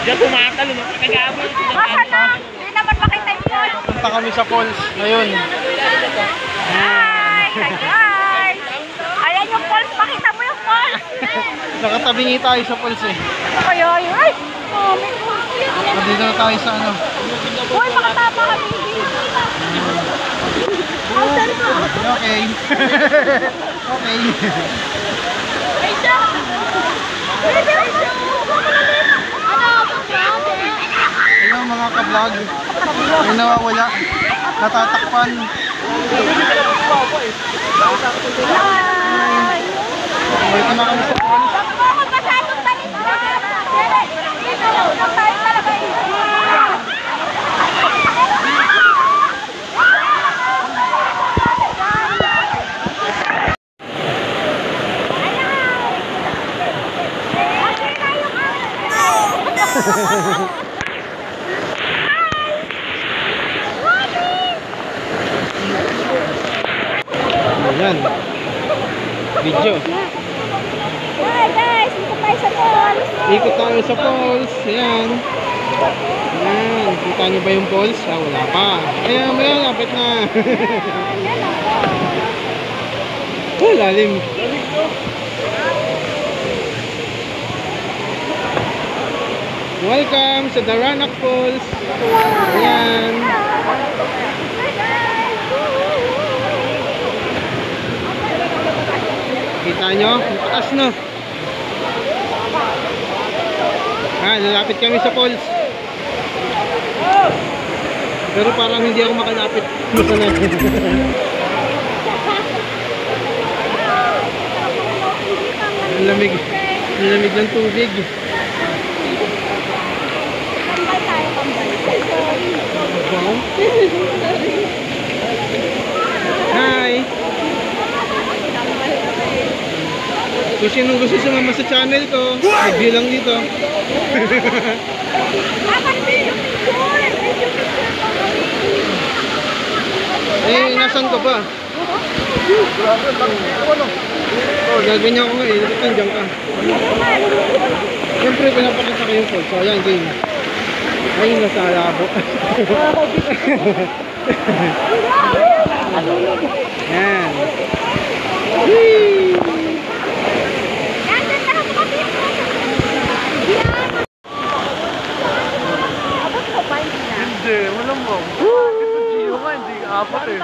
Diyan tumatalo, no? Kagabol. Basta na, hindi naman makita yung falls. Punta kami sa falls. Ayun. Hi! Hi guys! Ayan yung falls, makita mo yung falls. Nakatabingi tayo sa falls eh. Kaya yun, ay! Mami ko. Nandito na tayo sa ano. Uy, makatapa kami. Okay. Okay. Ayun mga ka-vlog. May nawawala. Natatakpan. Ito na kami sa falls. Ayan. Video. Hi guys, ikot tayo sa falls. Ikot tayo sa falls. Ayan. Ayan. Kita nyo ba yung falls? Ah, wala pa. Ayan, ayan. Lapit na. Oh, lalim. Welcome sa Daranac Falls. Ayan. Kita nyo? Mataas no? Ah, lalapit kami sa falls. Pero parang hindi ako makalapit. Ang lamig. Ang lamig ng tubig. Hi! Kung sino gusto sumama sa channel ko, mag-view lang dito. Eh, nasan ka ba? Oh, gaganyan ko nga eh. Nandiyan ka. Siyempre, pinapakita ko yung falls. So, ayan, game. Ay, nasa labo. Ayan. Whee! Hindi, wala mo. Ito Gio nga, hindi apat eh.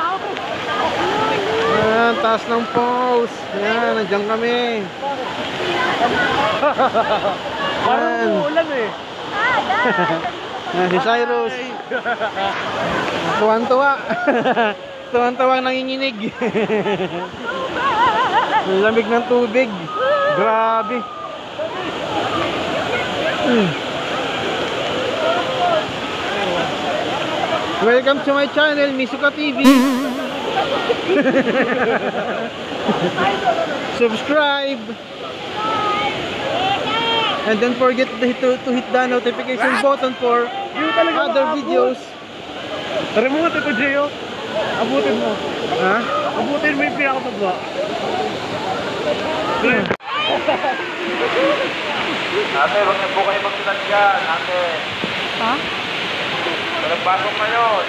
Ayan, taas ng falls. Ayan, nandiyan kami. Parang umuulan eh. Ayan, si Cyrus. Tuwan-tuwa. Tuwan-tuwa nanginginig. Ang lamig ng tubig. Grabe. Welcome to my channel, Misuka TV. Subscribe. And don't forget to hit the notification button for other videos. Tara mo nga, Tito Gio. Abutin mo. Ha? Abutin mo yung pinakababa. Ate, wag na po kayo magsinan dyan, ate. Ha? Talagpasok na yun.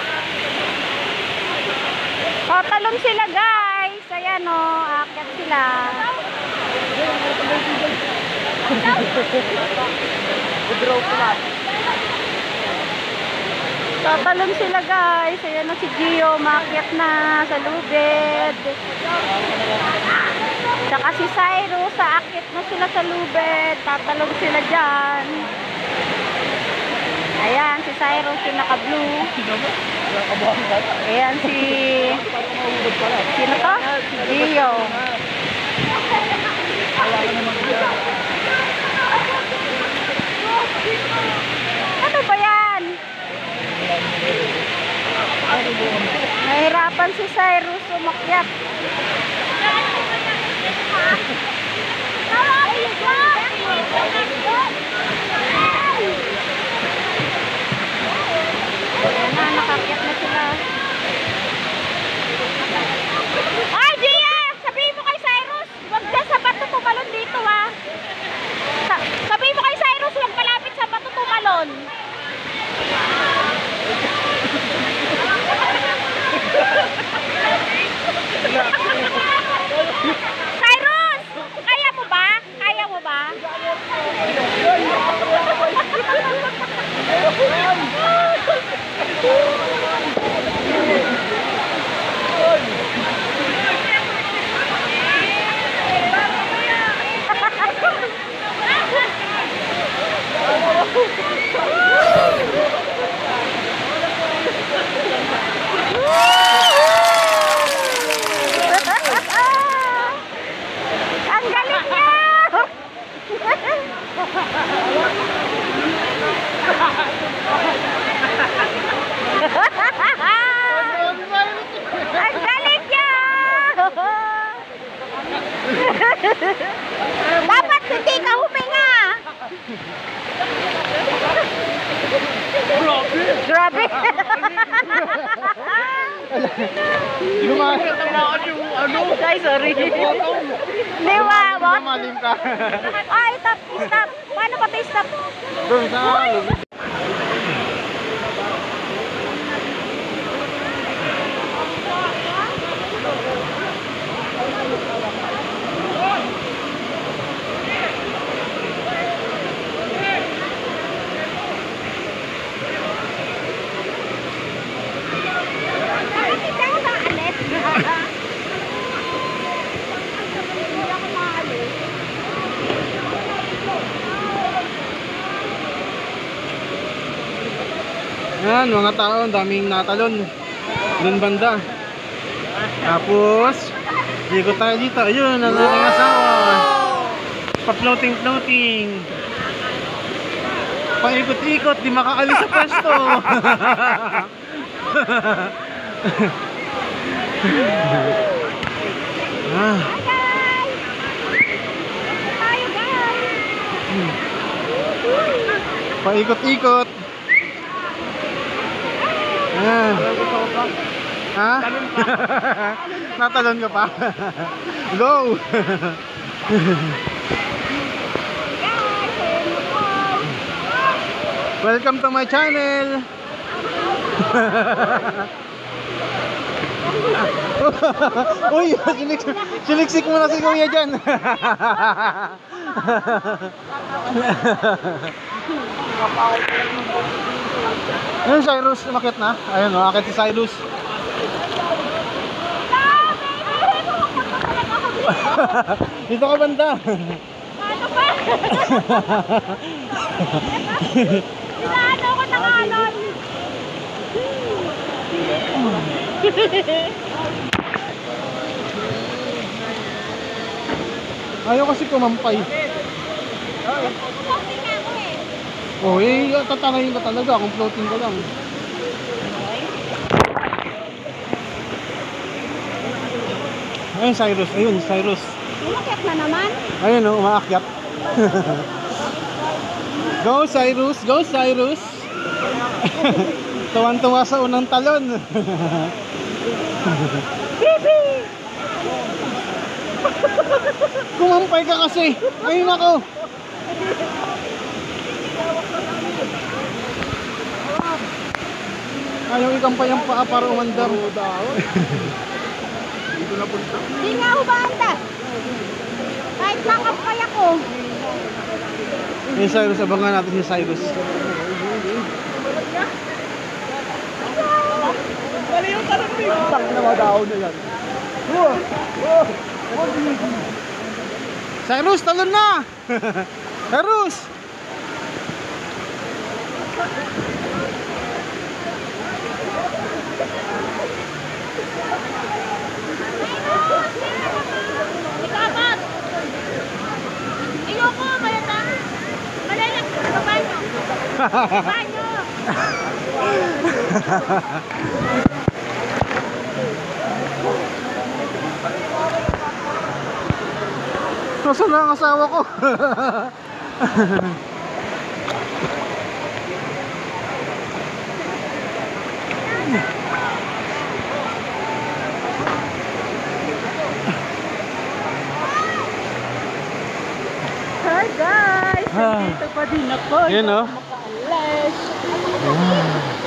Tatalon sila guys. Ayan o, aakyat sila. Tatalon sila guys. Ayan o si Gio, maakyat na sa lubid. Saka si Cyrus, aakyat na sila sa lubid. Tatalon sila dyan. Ayan, si Cyrus yung naka-blue. Ayan si... Sino to? Si Gio. Ano ba yan? Nahirapan si Cyrus umakyat. Ayan na, nakakyat na sila. Ay, Gia! Sabihin mo kay Cyrus, wag dyan sa bato tumalon dito, ha? Sabihin mo kay Ang galing niya! Ang galing niya! Dapat hindi ka huminga! Grabe! Ay, sorry. Di ba? Lumalim ka. Ay, stop, stop. Paano ba ito stop? Doon sa Bakit hindi ako maalis? Hindi ako maalis. yan, mga tao, ang daming natalon. Doon banda. Tapos, ikot tayo dito. Ayun, ang ating asawa. Pa-floating-floating. Paikot-ikot, di makaalis sa pwesto. Ah. Tayo, guys. Paikot-ikot. Ah. Ha? Natalon ka pa? Go! Welcome to my channel! Uy! Siliksik mo na si Kuya dyan! Ayun, Cyrus, umakit na. Ayun, umakit si Cyrus. Dito ka banda. Ano ba? Inaano ko ng alon. Ayaw kasi kumampay. Floating nga ako eh. Oh, tatanayin ka talaga kung floating ka lang. Ayun, Cyrus. Ayun, Cyrus. Umakyat na naman. Ayun, oh, umaakyat. Go, Cyrus! Go, Cyrus! Tuwan-tuwa sa unang talon. Bibi! Kumampay ka kasi. Ayun ako. Ayaw ikampay ang paa para umandar. Hindi nga ako baanda. Kahit nakampay ako. Si Cyrus, abangan natin si Cyrus. Mali yung karambing. Tak na madaw na yan. Cyrus, talon na! Cyrus! Ikapat! Ayoko, malata. Malalak. Banyo. Banyo. Nasaan na ang asawa ko? Hi guys! Nandito pa din ako. Yun, oh. Makaalis.